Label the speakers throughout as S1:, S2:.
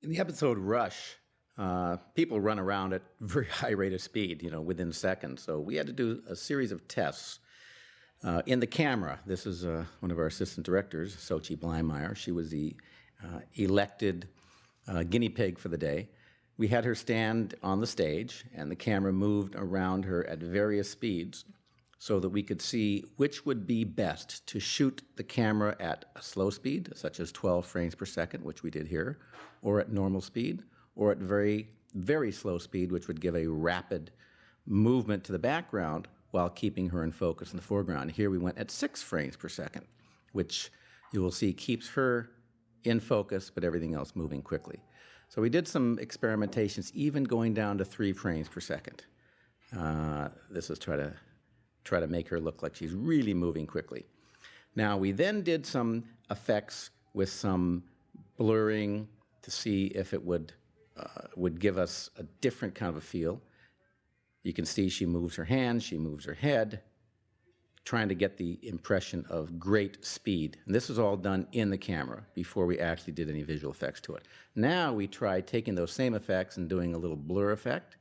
S1: In the episode Rush, people run around at a very high rate of speed, within seconds. So we had to do a series of tests in the camera. This is one of our assistant directors, Sochi Bleimeyer. She was the elected guinea pig for the day. We had her stand on the stage, and the camera moved around her at various speeds so that we could see which would be best to shoot the camera at a slow speed, such as 12 frames per second, which we did here, or at normal speed, or at very, very slow speed, which would give a rapid movement to the background while keeping her in focus in the foreground. Here we went at 6 frames per second, which you will see keeps her in focus, but everything else moving quickly. So we did some experimentations, even going down to 3 frames per second. This is try to make her look like she's really moving quickly. Now, we then did some effects with some blurring to see if it would give us a different kind of a feel. You can see she moves her hands, she moves her head, trying to get the impression of great speed. And this was all done in the camera before we actually did any visual effects to it. Now we tried taking those same effects and doing a little blur effect.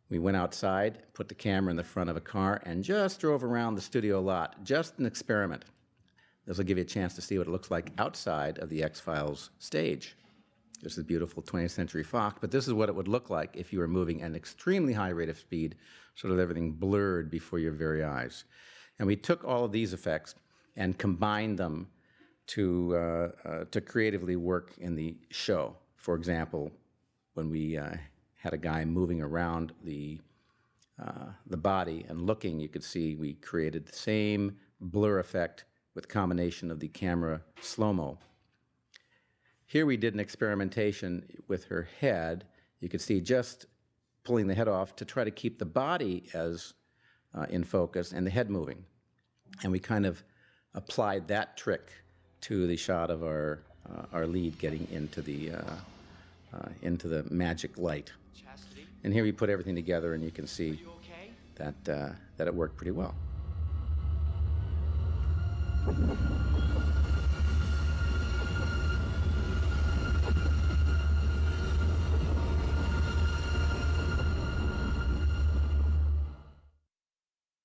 S1: We went outside, put the camera in the front of a car, and just drove around the studio lot, just an experiment. This will give you a chance to see what it looks like outside of the X-Files stage. This is beautiful 20th Century Fox, but this is what it would look like if you were moving at an extremely high rate of speed, sort of everything blurred before your very eyes. And we took all of these effects and combined them to creatively work in the show. For example, when we had a guy moving around the body and looking, you could see we created the same blur effect with combination of the camera slow-mo. Here we did an experimentation with her head. You could see just pulling the head off to try to keep the body as in focus and the head moving. And we kind of applied that trick to the shot of our lead getting into the magic light.
S2: Chastity,
S1: And here we put everything together, and you can see
S2: you okay?
S1: that it worked pretty well.